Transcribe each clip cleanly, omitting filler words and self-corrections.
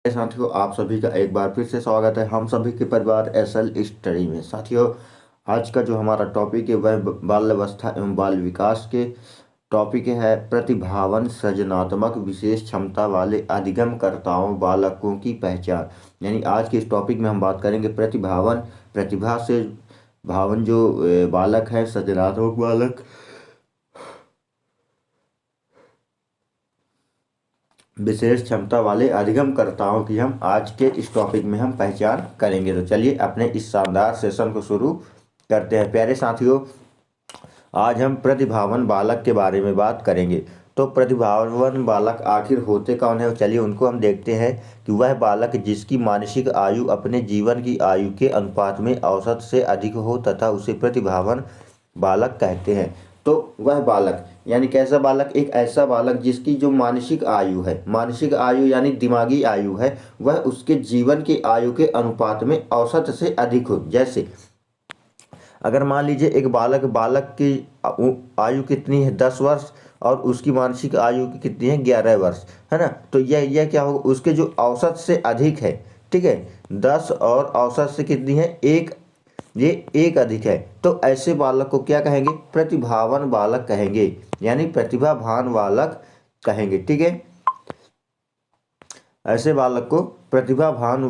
साथियों, आप सभी का एक बार फिर से स्वागत है हम सभी के परिवार एसएल स्टडी में। साथियों, आज का जो हमारा टॉपिक है वह बाल अवस्था एवं बाल विकास के टॉपिक है प्रतिभावान सृजनात्मक विशेष क्षमता वाले अधिगमकर्ताओं बालकों की पहचान। यानी आज के इस टॉपिक में हम बात करेंगे प्रतिभा से भावन जो बालक है, सृजनात्मक बालक, विशेष क्षमता वाले अधिगमकर्ताओं की हम आज के इस टॉपिक में हम पहचान करेंगे। तो चलिए अपने इस शानदार सेशन को शुरू करते हैं। प्यारे साथियों, आज हम प्रतिभावान बालक के बारे में बात करेंगे। तो प्रतिभावान बालक आखिर होते कौन है? चलिए उनको हम देखते हैं कि वह बालक जिसकी मानसिक आयु अपने जीवन की आयु के अनुपात में औसत से अधिक हो तथा उसे प्रतिभावान बालक कहते हैं। तो वह बालक यानी कैसा बालक? एक ऐसा बालक जिसकी जो मानसिक आयु है, मानसिक आयु यानी दिमागी आयु है, वह उसके जीवन की आयु के अनुपात में औसत से अधिक हो। जैसे अगर मान लीजिए एक बालक की आयु कितनी है? 10 वर्ष, और उसकी मानसिक आयु की कितनी है? 11 वर्ष, है ना। तो यह क्या होगा? उसके जो औसत से अधिक है, ठीक है, 10 और औसत से कितनी है? एक, ये एक अधिक है। तो ऐसे बालक को क्या कहेंगे? प्रतिभावान बालक कहेंगे, यानी प्रतिभावान बालक कहेंगे, ठीक है। ऐसे बालक को प्रतिभावान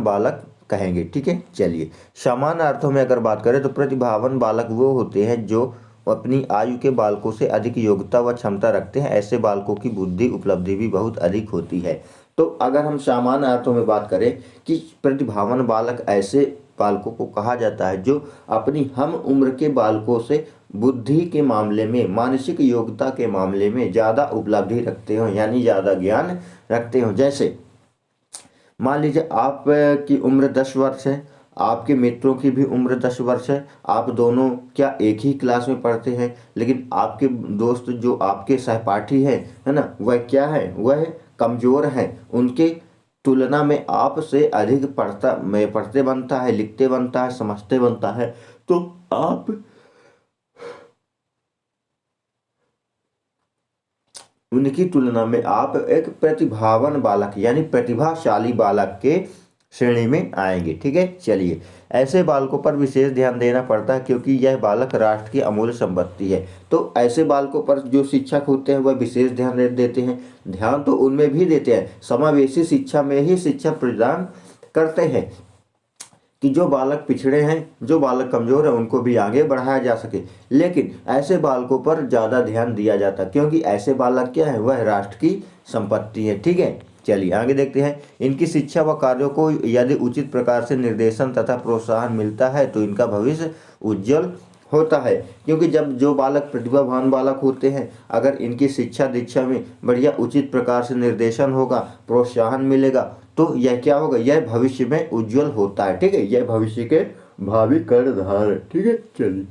बालक कहेंगे, ठीक है। चलिए सामान्य अर्थों में अगर बात करें तो प्रतिभावान बालक वो होते हैं जो अपनी आयु के बालकों से अधिक योग्यता व क्षमता रखते हैं। ऐसे बालकों की बुद्धि उपलब्धि भी बहुत अधिक होती है। तो अगर हम सामान्य अर्थों में बात करें कि प्रतिभावान बालक ऐसे बालकों को कहा जाता है जो अपनी हम उम्र के बालकों से बुद्धि के मामले में, मानसिक योग्यता के मामले में ज़्यादा उपलब्धि रखते हो, यानी ज़्यादा ज्ञान रखते हो। जैसे मान लीजिए आप की उम्र 10 वर्ष है, आपके मित्रों की भी उम्र 10 वर्ष है, आप दोनों क्या एक ही क्लास में पढ़ते हैं, लेकिन आपके दोस्त जो आपके सहपाठी है ना, वह क्या है? वह कमज़ोर है। उनके तुलना में आपसे अधिक पढ़ते बनता है, लिखते बनता है, समझते बनता है। तो आप उनकी तुलना में आप एक प्रतिभावान बालक यानी प्रतिभाशाली बालक के श्रेणी में आएंगे, ठीक है। चलिए ऐसे बालकों पर विशेष ध्यान देना पड़ता है क्योंकि यह बालक राष्ट्र की अमूल्य संपत्ति है। तो ऐसे बालकों पर जो शिक्षक होते हैं वह विशेष ध्यान देते हैं। ध्यान तो उनमें भी देते हैं, समावेशी शिक्षा में ही शिक्षा प्रदान करते हैं कि जो बालक पिछड़े हैं, जो बालक कमज़ोर है, उनको भी आगे बढ़ाया जा सके। लेकिन ऐसे बालकों पर ज़्यादा ध्यान दिया जाता है क्योंकि ऐसे बालक क्या है? वह राष्ट्र की संपत्ति है, ठीक है। चलिए आगे देखते हैं। इनकी शिक्षा व कार्यों को यदि उचित प्रकार से निर्देशन तथा प्रोत्साहन मिलता है तो इनका भविष्य उज्जवल होता है। क्योंकि जब जो बालक प्रतिभावान बालक होते हैं, अगर इनकी शिक्षा दीक्षा में बढ़िया उचित प्रकार से निर्देशन होगा, प्रोत्साहन मिलेगा, तो यह क्या होगा? यह भविष्य में उज्जवल होता है, ठीक है। यह भविष्य के भावी कर्णधार है, ठीक है। चलिए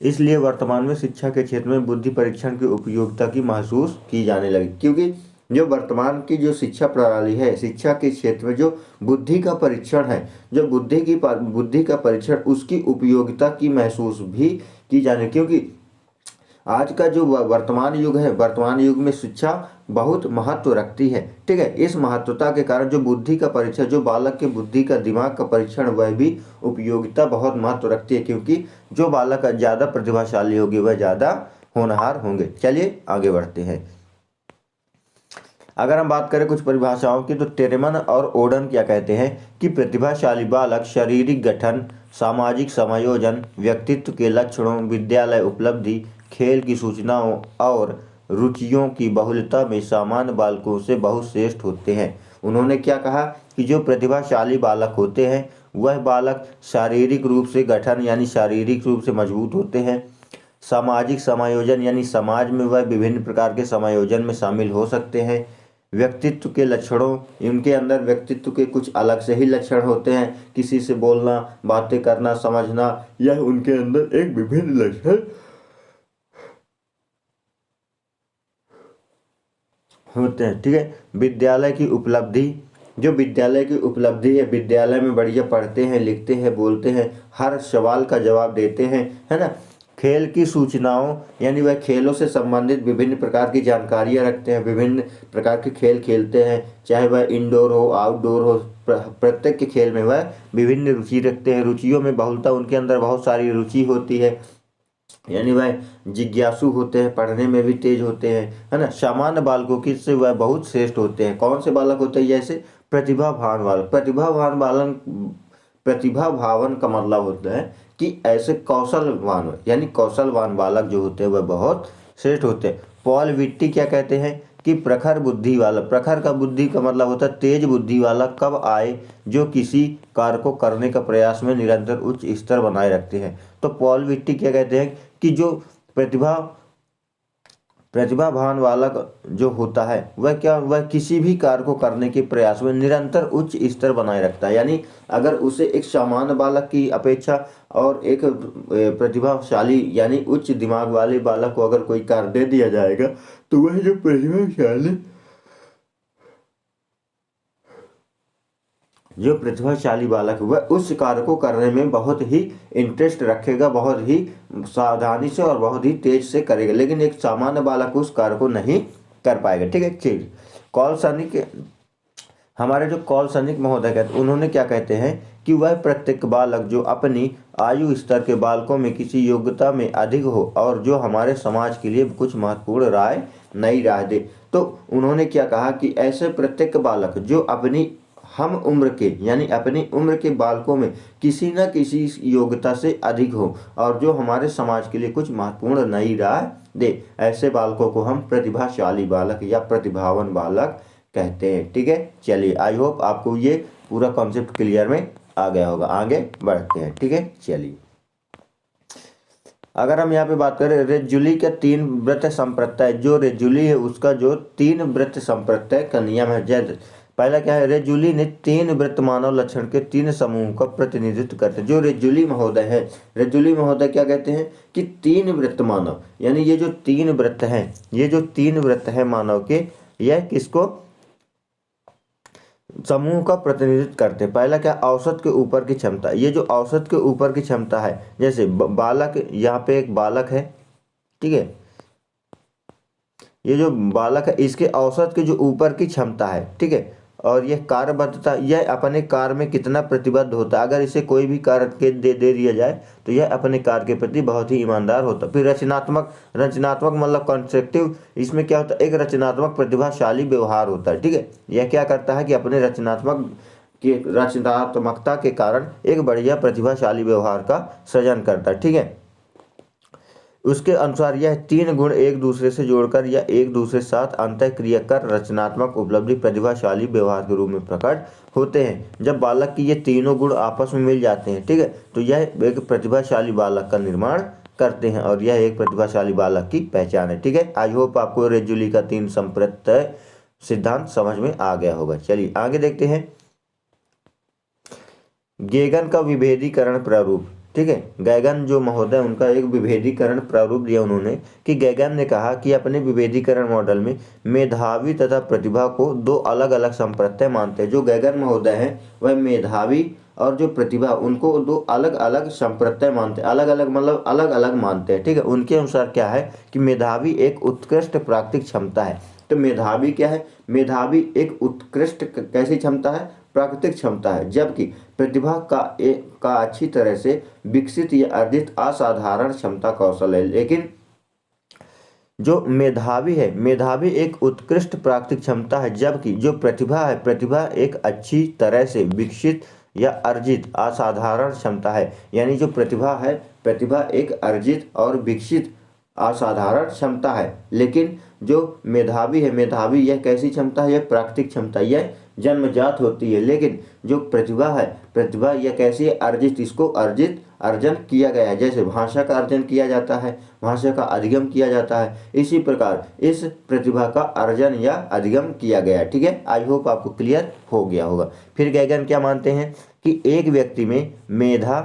इसलिए वर्तमान में शिक्षा के क्षेत्र में बुद्धि परीक्षण की उपयोगिता की महसूस की जाने लगी, क्योंकि जो वर्तमान की जो शिक्षा प्रणाली है, शिक्षा के क्षेत्र में जो बुद्धि का परीक्षण है, जो बुद्धि का परीक्षण, उसकी उपयोगिता की महसूस भी की जाने, क्योंकि आज का जो वर्तमान युग है, वर्तमान युग में शिक्षा बहुत महत्व रखती है, ठीक है। इस महत्वता के कारण जो बुद्धि का परीक्षण, जो बालक के बुद्धि का, दिमाग का परीक्षण, वह भी उपयोगिता बहुत महत्व रखती है, क्योंकि जो बालक ज़्यादा प्रतिभाशाली होगी वह ज़्यादा होनहार होंगे। चलिए आगे बढ़ते हैं। अगर हम बात करें कुछ परिभाषाओं की तो टेरेमन और ओडन क्या कहते हैं कि प्रतिभाशाली बालक शारीरिक गठन, सामाजिक समायोजन, व्यक्तित्व के लक्षणों, विद्यालय उपलब्धि, खेल की सूचनाओं और रुचियों की बहुलता में सामान्य बालकों से बहुत श्रेष्ठ होते हैं। उन्होंने क्या कहा कि जो प्रतिभाशाली बालक होते हैं वह बालक शारीरिक रूप से गठन यानी शारीरिक रूप से मजबूत होते हैं, सामाजिक समायोजन यानी समाज में वह विभिन्न प्रकार के समायोजन में शामिल हो सकते हैं, व्यक्तित्व के लक्षणों, इनके अंदर व्यक्तित्व के कुछ अलग से ही लक्षण होते हैं, किसी से बोलना, बातें करना, समझना, यह उनके अंदर एक विभिन्न लक्षण होते हैं, ठीक है। विद्यालय की उपलब्धि, जो विद्यालय की उपलब्धि है, विद्यालय में बढ़िया पढ़ते हैं, लिखते हैं, बोलते हैं, हर सवाल का जवाब देते हैं, है ना। खेल की सूचनाओं यानी वह खेलों से संबंधित विभिन्न प्रकार की जानकारियां रखते हैं, विभिन्न प्रकार के खेल खेलते हैं, चाहे वह इंडोर हो आउटडोर हो, प्रत्येक के खेल में वह विभिन्न रुचि रखते हैं। रुचियों में बहुलता, उनके अंदर बहुत सारी रुचि होती है, यानी वह जिज्ञासु होते हैं, पढ़ने में भी तेज होते हैं, है ना। सामान्य बालकों की से वह बहुत श्रेष्ठ होते हैं। कौन से बालक होते हैं? जैसे प्रतिभावान बालक। प्रतिभावान का मतलब होता है कि ऐसे कौशलवान, यानी कौशलवान बालक जो होते हैं वह बहुत श्रेष्ठ होते हैं। पॉल विट्टी क्या कहते हैं कि प्रखर बुद्धि वाला, प्रखर का बुद्धि का मतलब होता है तेज बुद्धि वाला कब आए, जो किसी कार्य को करने का प्रयास में निरंतर उच्च स्तर बनाए रखते हैं। तो पॉल विट्टी क्या कहते हैं कि जो प्रतिभावान वाला जो होता है वह किसी भी कार्य को करने के प्रयास में निरंतर उच्च स्तर बनाए रखता है। यानी अगर उसे एक सामान्य बालक की अपेक्षा और एक प्रतिभाशाली यानी उच्च दिमाग वाले बालक को अगर कोई कार्य दे दिया जाएगा तो वह जो प्रतिभाशाली बालक है वह उस कार्य को करने में बहुत ही इंटरेस्ट रखेगा, बहुत ही सावधानी से और बहुत ही तेज से करेगा, लेकिन एक सामान्य बालक उस कार्य को नहीं कर पाएगा। ठीक है। चीज कॉलसनिक, हमारे जो कॉलसनिक महोदय कहते, उन्होंने क्या कहते हैं कि वह प्रत्येक बालक जो अपनी आयु स्तर के बालकों में किसी योग्यता में अधिक हो और जो हमारे समाज के लिए कुछ महत्वपूर्ण नई राह दे। तो उन्होंने क्या कहा कि ऐसे प्रत्येक बालक जो अपनी हम उम्र के यानी अपनी उम्र के बालकों में किसी न किसी योग्यता से अधिक हो और जो हमारे समाज के लिए कुछ महत्वपूर्ण नई राह दे, ऐसे बालकों को हम प्रतिभाशाली बालक या प्रतिभावान बालक कहते हैं। ठीक है। चलिए, आई होप आपको ये पूरा कॉन्सेप्ट क्लियर में आ गया होगा। आगे बढ़ते हैं। ठीक है। चलिए, अगर हम यहाँ पे बात करें रेजुली का 3 वृत्त संप्रत्यय, जो रेजुली है उसका जो 3 वृत्त संप्रत्यय का नियम है। जैसे पहला क्या है, रेजुली ने 3 वृत्त मानव लक्षण के 3 समूह का प्रतिनिधित्व करते हैं। जो रेजुली महोदय है, रेजुली महोदय क्या कहते हैं कि 3 वृत्त मानव, यानी ये जो 3 वृत्त हैं, ये जो 3 वृत्त है मानव के, यह किसको समूह का प्रतिनिधित्व करते हैं। पहला क्या, औसत के ऊपर की क्षमता। ये जो औसत के ऊपर की क्षमता है, जैसे बालक, यहाँ पे एक बालक है, ठीक है, ये जो बालक है इसके औसत के जो ऊपर की क्षमता है, ठीक है, और यह कार्यबद्धता, यह अपने कार्य में कितना प्रतिबद्ध होता है। अगर इसे कोई भी कार्य के दे दिया जाए तो यह अपने कार्य के प्रति बहुत ही ईमानदार होता है। फिर रचनात्मक मतलब कंस्ट्रक्टिव, इसमें क्या होता है, एक रचनात्मक प्रतिभाशाली व्यवहार होता है। ठीक है। यह क्या करता है कि अपने रचनात्मकता के कारण एक बढ़िया प्रतिभाशाली व्यवहार का सृजन करता है। ठीक है। उसके अनुसार यह 3 गुण एक दूसरे से जोड़कर या एक दूसरे के साथ अंतःक्रिया कर रचनात्मक उपलब्धि प्रतिभाशाली व्यवहार के रूप में प्रकट होते हैं। जब बालक की ये तीनों गुण आपस में मिल जाते हैं, ठीक है, तो यह एक प्रतिभाशाली बालक का निर्माण करते हैं और यह एक प्रतिभाशाली बालक की पहचान है। ठीक है। आई होप आपको रेजुली का 3 संप्रत्यय सिद्धांत समझ में आ गया होगा। चलिए आगे देखते हैं, गेगन का विभेदीकरण प्रारूप। ठीक है। गैगन जो महोदय, उनका एक विभेदीकरण प्रारूप दिया उन्होंने कि गैगन ने कहा कि अपने विभेदीकरण मॉडल में मेधावी तथा प्रतिभा को 2 अलग अलग संप्रत्यय मानते हैं। जो गैगन महोदय हैं वह मेधावी और जो प्रतिभा, उनको 2 अलग अलग संप्रत्यय मानते हैं। अलग अलग मतलब अलग अलग मानते हैं। ठीक है। उनके अनुसार क्या है कि मेधावी एक उत्कृष्ट प्राकृतिक क्षमता है। तो मेधावी क्या है, मेधावी एक उत्कृष्ट कैसी क्षमता है, प्राकृतिक क्षमता है, जबकि प्रतिभा का अच्छी तरह से विकसित या अर्जित असाधारण क्षमता कौशल है। लेकिन जो मेधावी है, मेधावी एक उत्कृष्ट प्राकृतिक क्षमता है, जबकि जो प्रतिभा है, प्रतिभा एक अच्छी तरह से विकसित या अर्जित असाधारण क्षमता है। यानी जो प्रतिभा है, प्रतिभा एक अर्जित और विकसित असाधारण क्षमता है। लेकिन जो मेधावी है, मेधावी यह कैसी क्षमता है, यह प्राकृतिक क्षमता, यह जन्मजात होती है। लेकिन जो प्रतिभा है, प्रतिभा यह कैसी है, अर्जित, इसको अर्जन किया गया है। जैसे भाषा का अर्जन किया जाता है, भाषा का अधिगम किया जाता है, इसी प्रकार इस प्रतिभा का अर्जन या अधिगम किया गया है। ठीक है। आई होप आपको क्लियर हो गया होगा। फिर गैगन क्या मानते हैं कि एक व्यक्ति में मेधा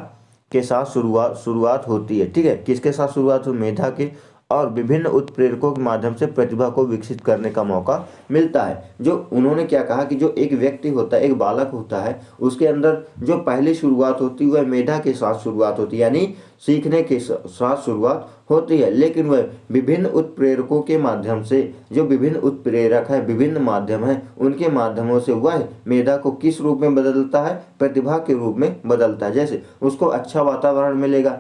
के साथ शुरुआत होती है। ठीक है। किसके साथ शुरुआत हो, मेधा के, और विभिन्न उत्प्रेरकों के माध्यम से प्रतिभा को विकसित करने का मौका मिलता है। जो उन्होंने क्या कहा कि जो एक व्यक्ति होता है, एक बालक होता है, उसके अंदर जो पहली शुरुआत होती है वह मेधा के साथ शुरुआत होती है, यानी सीखने के साथ शुरुआत होती है, लेकिन वह विभिन्न उत्प्रेरकों के माध्यम से, जो विभिन्न उत्प्रेरक है, विभिन्न माध्यम है, उनके माध्यमों से वह मेधा को किस रूप में बदलता है, प्रतिभा के रूप में बदलता है। जैसे उसको अच्छा वातावरण मिलेगा,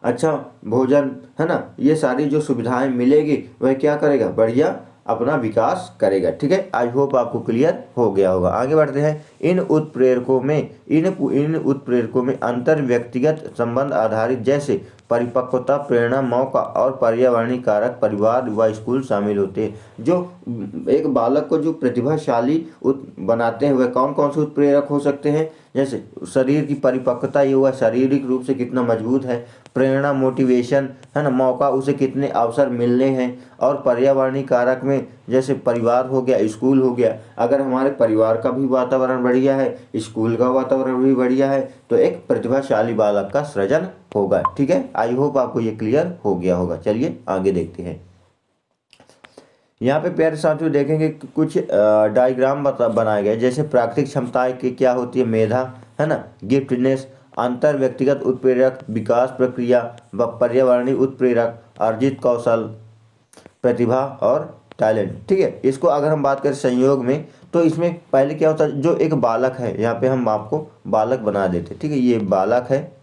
अच्छा भोजन, है ना, ये सारी जो सुविधाएं मिलेगी, वह क्या करेगा, बढ़िया अपना विकास करेगा। ठीक है, आई होप आपको क्लियर हो गया होगा। आगे बढ़ते हैं। इन उत्प्रेरकों में अंतर व्यक्तिगत संबंध आधारित जैसे परिपक्वता, प्रेरणा, मौका और पर्यावरणीय कारक, परिवार व स्कूल शामिल होते हैं। जो एक बालक को जो प्रतिभाशाली बनाते हैं वह कौन कौन से उत्प्रेरक हो सकते हैं? जैसे शरीर की परिपक्वता, ये हुआ शारीरिक रूप से कितना मजबूत है, प्रेरणा मोटिवेशन, है ना, मौका उसे कितने अवसर मिलने हैं, और पर्यावरणीय कारक में जैसे परिवार हो गया, स्कूल हो गया, अगर हमारे परिवार का भी वातावरण बढ़िया है, स्कूल का वातावरण भी बढ़िया है, तो एक प्रतिभाशाली बालक का सृजन होगा। ठीक है, आई होप आपको ये क्लियर हो गया होगा। चलिए आगे देखते हैं। यहाँ पे प्यारे साथियों देखेंगे कि कुछ डायग्राम बनाए गए, जैसे प्राकृतिक क्षमताएं की क्या होती है, मेधा, है ना, गिफ्टनेस, अंतर व्यक्तिगत उत्प्रेरक, विकास प्रक्रिया व पर्यावरणीय उत्प्रेरक, अर्जित कौशल, प्रतिभा और टैलेंट। ठीक है, इसको अगर हम बात करें संयोग में, तो इसमें पहले क्या होता है, जो एक बालक है, यहाँ पे हम आपको बालक बना देते। ठीक है, ये बालक है,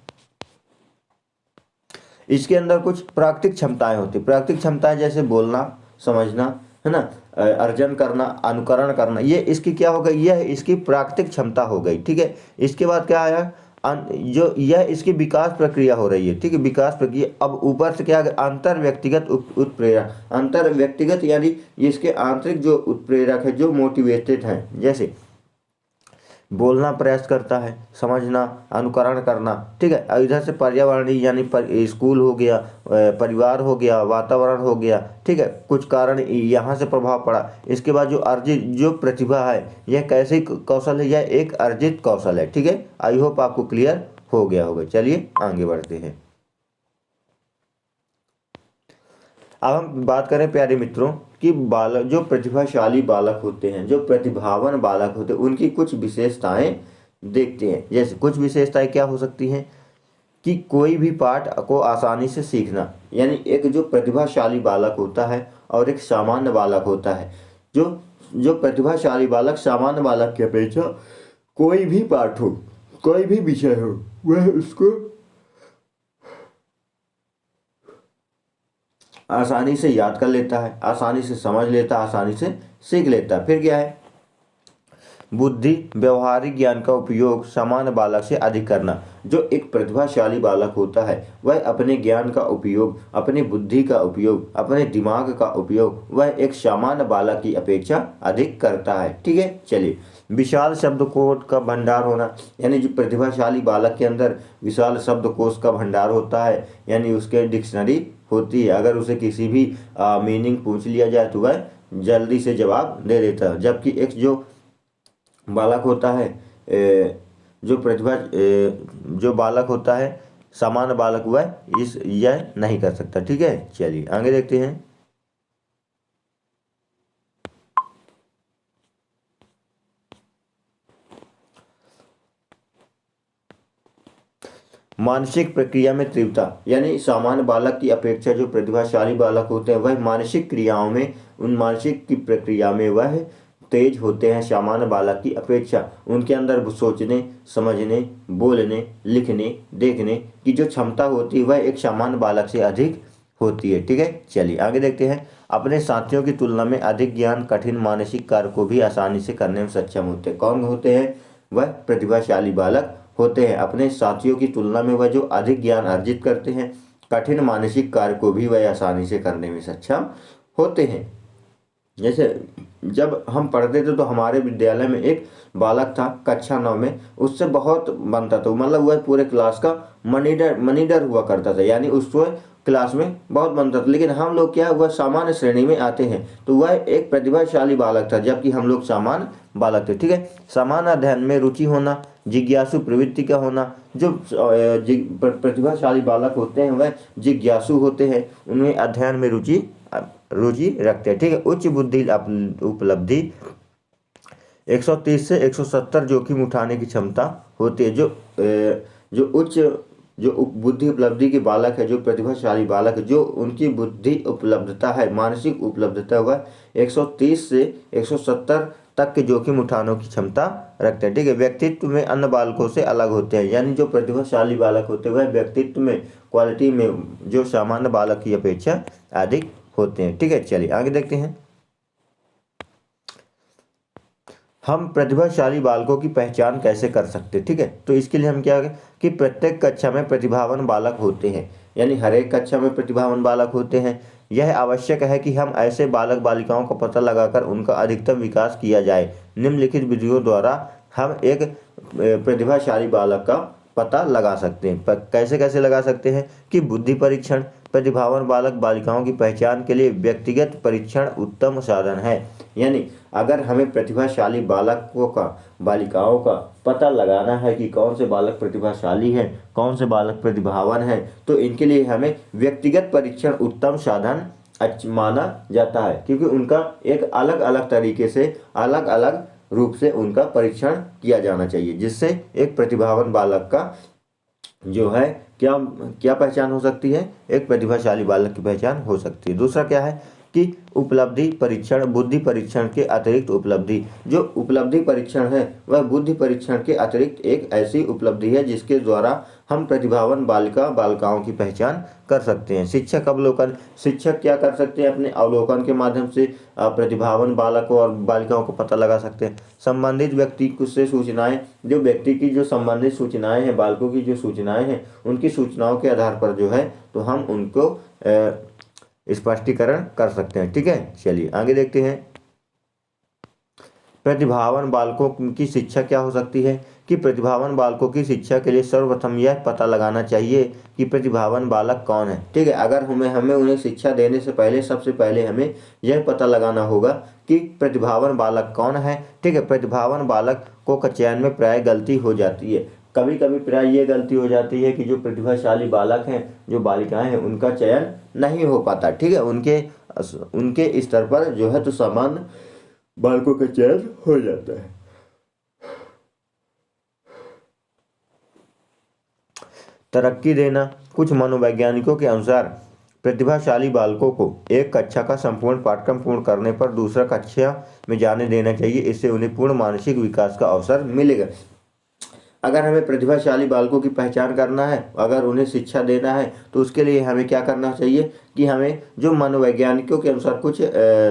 इसके अंदर कुछ प्राकृतिक क्षमताएं होती। प्राकृतिक क्षमताएं जैसे बोलना, समझना, है ना, अर्जन करना, अनुकरण करना, ये इसकी क्या हो गई, यह इसकी प्राकृतिक क्षमता हो गई। ठीक है, इसके बाद क्या आया, जो यह इसकी विकास प्रक्रिया हो रही है। ठीक है, विकास प्रक्रिया। अब ऊपर से क्या आ गया, अंतर व्यक्तिगत उत्प्रेरक। अंतर व्यक्तिगत यानी इसके आंतरिक जो उत्प्रेरक है, जो मोटिवेटेड है, जैसे बोलना प्रयास करता है, समझना, अनुकरण करना। ठीक है, और इधर से पर्यावरणीय यानी स्कूल हो गया, परिवार हो गया, वातावरण हो गया। ठीक है, कुछ कारण यहाँ से प्रभाव पड़ा। इसके बाद जो अर्जित जो प्रतिभा है, यह कैसे कौशल है, यह एक अर्जित कौशल है। ठीक है, आई होप आपको क्लियर हो गया होगा। चलिए आगे बढ़ते हैं। अब हम बात करें प्यारे मित्रों कि बालक, जो प्रतिभाशाली बालक होते हैं, जो प्रतिभावान बालक होते हैं, उनकी कुछ विशेषताएं देखते हैं। जैसे कुछ विशेषताएं क्या हो सकती हैं कि कोई भी पाठ को आसानी से सीखना, यानी एक जो प्रतिभाशाली बालक होता है और एक सामान्य बालक होता है। जो जो प्रतिभाशाली बालक सामान्य बालक की अपेक्षा कोई भी पाठ हो, कोई भी विषय हो, वह उसको आसानी से याद कर लेता है, आसानी से समझ लेता है, आसानी से सीख लेता है। फिर क्या है, बुद्धि, व्यवहारिक ज्ञान का उपयोग सामान्य बालक से अधिक करना। जो एक प्रतिभाशाली बालक होता है, वह अपने ज्ञान का उपयोग, अपनी बुद्धि का उपयोग, अपने दिमाग का उपयोग वह एक सामान्य बालक की अपेक्षा अधिक करता है। ठीक है, चलिए। विशाल शब्दकोश का भंडार होना, यानी जो प्रतिभाशाली बालक के अंदर विशाल शब्दकोश का भंडार होता है, यानी उसके डिक्शनरी होती है। अगर उसे किसी भी मीनिंग पूछ लिया जाए तो वह जल्दी से जवाब दे देता है। जबकि एक जो बालक होता है, जो बालक होता है, सामान्य बालक, वह यह नहीं कर सकता। ठीक है, चलिए आगे देखते हैं। मानसिक प्रक्रिया में तीव्रता, यानी सामान्य बालक की अपेक्षा जो प्रतिभाशाली बालक होते हैं, वह मानसिक क्रियाओं में, उन मानसिक की प्रक्रिया में वह तेज होते हैं सामान्य बालक की अपेक्षा। उनके अंदर सोचने, समझने, बोलने, लिखने, देखने की जो क्षमता होती है, वह एक सामान्य बालक से अधिक होती है। ठीक है, चलिए आगे देखते हैं। अपने साथियों की तुलना में अधिक ज्ञान, कठिन मानसिक कार्य को भी आसानी से करने में सक्षम होते हैं। कौन होते हैं? वह प्रतिभाशाली बालक होते हैं। अपने साथियों की तुलना में वह जो अधिक ज्ञान अर्जित करते हैं, कठिन मानसिक कार्य को भी वह आसानी से करने में सक्षम होते हैं। जैसे जब हम पढ़ते थे तो हमारे विद्यालय में एक बालक था कक्षा 9 में, उससे बहुत बनता था, मतलब वह पूरे क्लास का मनीडर हुआ करता था, यानी उसको क्लास में बहुत बनता था, लेकिन हम लोग क्या, वह सामान्य श्रेणी में आते हैं, तो वह एक प्रतिभाशाली बालक था जबकि हम लोग सामान्य बालक थे। ठीक है, सामान्य अध्ययन में रुचि होना, जिज्ञासु प्रवृत्ति का होना। जो प्रतिभाशाली बालक होते हैं वह जिज्ञासु होते हैं, उनमें अध्ययन में रुचि रखते हैं। ठीक है, उच्च बुद्धि उपलब्धि 130 से 170 जोखिम उठाने की क्षमता होती है। जो उच्च जो बुद्धि उपलब्धि के बालक है, जो प्रतिभाशाली बालक है, जो उनकी बुद्धि उपलब्धता है, मानसिक उपलब्धता वह 130 से 170 तक के जोखिम उठाने की क्षमता रखते हैं। ठीक है, व्यक्तित्व में अन्य बालकों से अलग होते हैं, यानी जो प्रतिभाशाली बालक होते हैं वह व्यक्तित्व में, क्वालिटी में जो सामान्य बालक की अपेक्षा अधिक होते हैं। ठीक है, चलिए आगे देखते हैं। हम प्रतिभाशाली बालकों की पहचान कैसे कर सकते हैं। ठीक है, तो इसके लिए हम क्या करें कि प्रत्येक कक्षा में प्रतिभावान बालक होते हैं, यानी हर एक कक्षा में प्रतिभावान बालक होते हैं। यह आवश्यक है कि हम ऐसे बालक बालिकाओं का पता लगाकर उनका अधिकतम विकास किया जाए। निम्नलिखित विधियों द्वारा हम एक प्रतिभाशाली बालक का पता लगा सकते हैं। कैसे कैसे लगा सकते हैं कि बुद्धि परीक्षण, प्रतिभावान बालक बालिकाओं की पहचान के लिए व्यक्तिगत परीक्षण उत्तम साधन है। यानी अगर हमें प्रतिभाशाली बालकों का, बालिकाओं का पता लगाना है कि कौन से बालक प्रतिभाशाली हैं, कौन से बालक प्रतिभावान हैं, तो इनके लिए हमें व्यक्तिगत परीक्षण उत्तम साधन माना जाता है, क्योंकि उनका एक अलग अलग तरीके से, अलग अलग रूप से उनका परीक्षण किया जाना चाहिए, जिससे एक प्रतिभावान बालक का जो है क्या क्या पहचान हो सकती है, एक प्रतिभाशाली बालक की पहचान हो सकती है। दूसरा क्या है कि उपलब्धि परीक्षण, बुद्धि परीक्षण के अतिरिक्त उपलब्धि। जो उपलब्धि परीक्षण है वह बुद्धि परीक्षण के अतिरिक्त एक ऐसी उपलब्धि है जिसके द्वारा हम प्रतिभावान बालिकाओं की पहचान कर सकते हैं। शिक्षक अवलोकन, शिक्षक क्या कर सकते हैं, अपने अवलोकन के माध्यम से प्रतिभावान बालकों और बालिकाओं को पता लगा सकते हैं। संबंधित व्यक्ति से सूचनाएं, जो व्यक्ति की जो संबंधित सूचनाएं हैं, बालकों की जो सूचनाएं हैं, उनकी सूचनाओं के आधार पर जो है तो हम उनको स्पष्टीकरण कर सकते हैं। ठीक है, चलिए आगे देखते हैं। प्रतिभावान बालकों की शिक्षा क्या हो सकती है कि प्रतिभावान बालकों की शिक्षा के लिए सर्वप्रथम यह पता लगाना चाहिए कि प्रतिभावान बालक कौन है। ठीक है, अगर हमें उन्हें शिक्षा देने से पहले सबसे पहले हमें यह पता लगाना होगा कि प्रतिभावान बालक कौन है। ठीक है, प्रतिभावान बालक का चयन में प्राय गलती हो जाती है। कभी कभी प्राय ये गलती हो जाती है कि जो प्रतिभाशाली बालक हैं, जो बालिकाएं हैं, उनका चयन नहीं हो पाता। ठीक है, उनके स्तर पर जो है तो सामान्य बालकों का चयन हो जाता है। तरक्की देना, कुछ मनोवैज्ञानिकों के अनुसार प्रतिभाशाली बालकों को एक कक्षा का संपूर्ण पाठ्यक्रम पूर्ण करने पर दूसरा कक्षा में जाने देना चाहिए। इससे उन्हें पूर्ण मानसिक विकास का अवसर मिलेगा। अगर हमें प्रतिभाशाली बालकों की पहचान करना है, अगर उन्हें शिक्षा देना है, तो उसके लिए हमें क्या करना चाहिए कि हमें जो मनोवैज्ञानिकों के अनुसार कुछ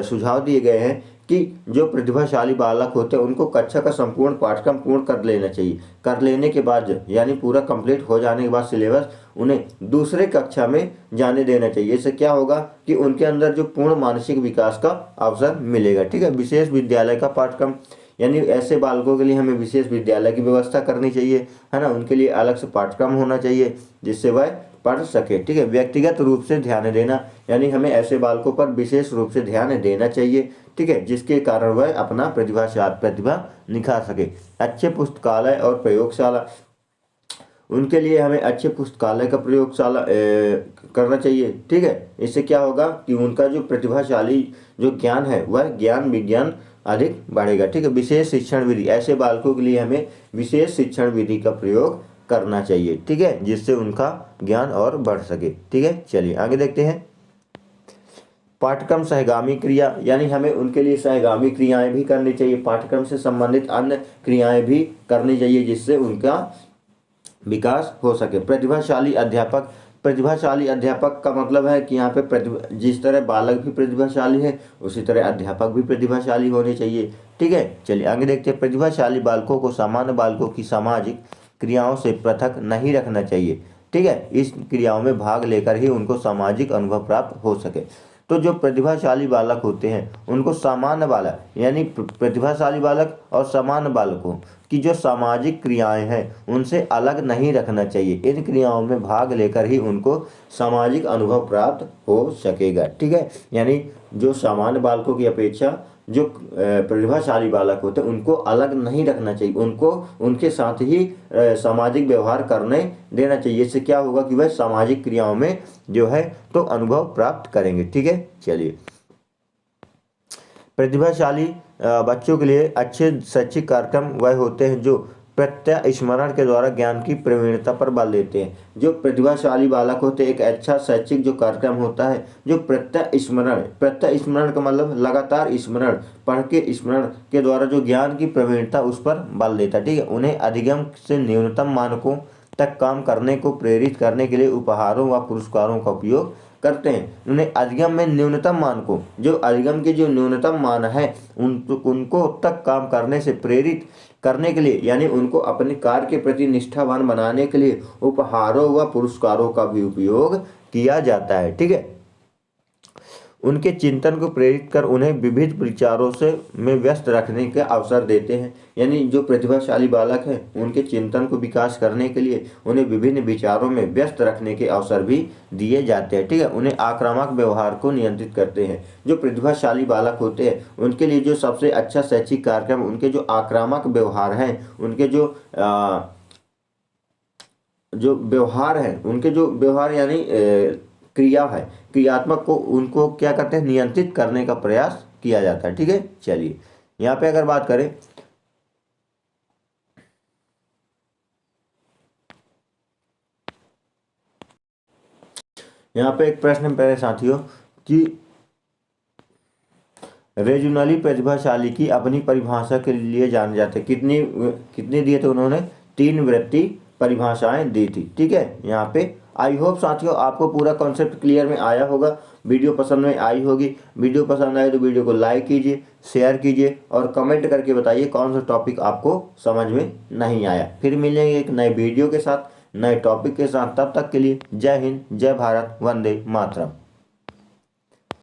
सुझाव दिए गए हैं कि जो प्रतिभाशाली बालक होते हैं उनको कक्षा का संपूर्ण पाठ्यक्रम पूर्ण कर लेना चाहिए। कर लेने के बाद, यानी पूरा कंप्लीट हो जाने के बाद सिलेबस, उन्हें दूसरे कक्षा में जाने देना चाहिए। इससे क्या होगा कि उनके अंदर जो पूर्ण मानसिक विकास का अवसर मिलेगा। ठीक है, विशेष विद्यालय का पाठ्यक्रम, यानी ऐसे बालकों के लिए हमें विशेष विद्यालय की व्यवस्था करनी चाहिए, है ना। उनके लिए अलग से पाठ्यक्रम होना चाहिए जिससे वह पढ़ सके। ठीक है, व्यक्तिगत रूप से ध्यान देना, यानी हमें ऐसे बालकों पर विशेष रूप से ध्यान देना चाहिए। ठीक है, जिसके कारण वह अपना प्रतिभा निखार सके। अच्छे पुस्तकालय और प्रयोगशाला, उनके लिए हमें अच्छे पुस्तकालय का प्रयोगशाला करना चाहिए। ठीक है, इससे क्या होगा कि उनका जो प्रतिभाशाली जो ज्ञान है वह ज्ञान विज्ञान अधिक बढ़ेगा। ठीक है, विशेष शिक्षण विधि, ऐसे बालकों के लिए हमें विशेष शिक्षण विधि का प्रयोग करना चाहिए। ठीक है, जिससे उनका ज्ञान और बढ़ सके। ठीक है, चलिए आगे देखते हैं। पाठ्यक्रम सहगामी क्रिया, यानी हमें उनके लिए सहगामी क्रियाएं भी करनी चाहिए, पाठ्यक्रम से संबंधित अन्य क्रियाएं भी करनी चाहिए जिससे उनका विकास हो सके। प्रतिभाशाली अध्यापक, प्रतिभाशाली अध्यापक का मतलब है कि यहाँ पे जिस तरह बालक भी प्रतिभाशाली है उसी तरह अध्यापक भी प्रतिभाशाली होने चाहिए। ठीक है, चलिए आगे देखते हैं। प्रतिभाशाली बालकों को सामान्य बालकों की सामाजिक क्रियाओं से पृथक नहीं रखना चाहिए। ठीक है, इस क्रियाओं में भाग लेकर ही उनको सामाजिक अनुभव प्राप्त हो सके। तो जो प्रतिभाशाली बालक होते हैं उनको सामान्य बालक यानी प्रतिभाशाली बालक और सामान्य बालकों की जो सामाजिक क्रियाएं हैं उनसे अलग नहीं रखना चाहिए। इन क्रियाओं में भाग लेकर ही उनको सामाजिक अनुभव प्राप्त हो सकेगा। ठीक है, यानी जो सामान्य बालकों की अपेक्षा जो प्रतिभाशाली बालक होते हैं उनको अलग नहीं रखना चाहिए, उनको उनके साथ ही सामाजिक व्यवहार करने देना चाहिए। इससे क्या होगा कि वह सामाजिक क्रियाओं में जो है तो अनुभव प्राप्त करेंगे। ठीक है, चलिए, प्रतिभाशाली बच्चों के लिए अच्छे शैक्षिक कार्यक्रम वह होते हैं जो प्रत्यय स्मरण के द्वारा ज्ञान की प्रवीणता पर बल देते हैं। जो प्रतिभाशाली बालक होते हैं, एक अच्छा शैक्षिक जो कार्यक्रम होता है जो प्रत्यय स्मरण का मतलब लगातार स्मरण, पढ़ के स्मरण के द्वारा जो ज्ञान की प्रवीणता उस पर बल देता है। ठीक है, उन्हें अधिगम से न्यूनतम मानकों तक काम करने को प्रेरित करने के लिए उपहारों व पुरस्कारों का उपयोग करते हैं। उन्हें अधिगम में न्यूनतम मानकों, जो अधिगम के जो न्यूनतम मान है उनको तक काम करने से प्रेरित करने के लिए, यानी उनको अपने कार्य के प्रति निष्ठावान बनाने के लिए उपहारों व पुरस्कारों का भी उपयोग किया जाता है। ठीक है, उनके चिंतन को प्रेरित कर उन्हें विविध विचारों से में व्यस्त रखने का अवसर देते हैं। यानी जो प्रतिभाशाली बालक है उनके चिंतन को विकास करने के लिए उन्हें विभिन्न विचारों में व्यस्त रखने के अवसर भी दिए जाते हैं। ठीक है, उन्हें आक्रामक व्यवहार को नियंत्रित करते हैं। जो प्रतिभाशाली बालक होते हैं उनके लिए जो सबसे अच्छा शैक्षिक कार्यक्रम उनके जो आक्रामक व्यवहार हैं, उनके जो व्यवहार है, उनके जो व्यवहार यानी क्रिया है, क्रियात्मक को उनको क्या करते हैं, नियंत्रित करने का प्रयास किया जाता है। ठीक है, चलिए, यहाँ पे अगर बात करें यहाँ पे एक प्रश्न मेरे साथियों कि रीजनली प्रतिभाशाली की अपनी परिभाषा के लिए जाने जाते, कितनी दिए थे उन्होंने, 3 वृत्ति परिभाषाएं दी थी। ठीक है, यहाँ पे आई होप साथियों आपको पूरा कॉन्सेप्ट क्लियर में आया होगा, वीडियो पसंद में आई होगी। वीडियो पसंद आए तो वीडियो को लाइक कीजिए, शेयर कीजिए और कमेंट करके बताइए कौन सा टॉपिक आपको समझ में नहीं आया। फिर मिलेंगे एक नए वीडियो के साथ, नए टॉपिक के साथ। तब तक के लिए जय हिंद, जय भारत, वंदे मातरम।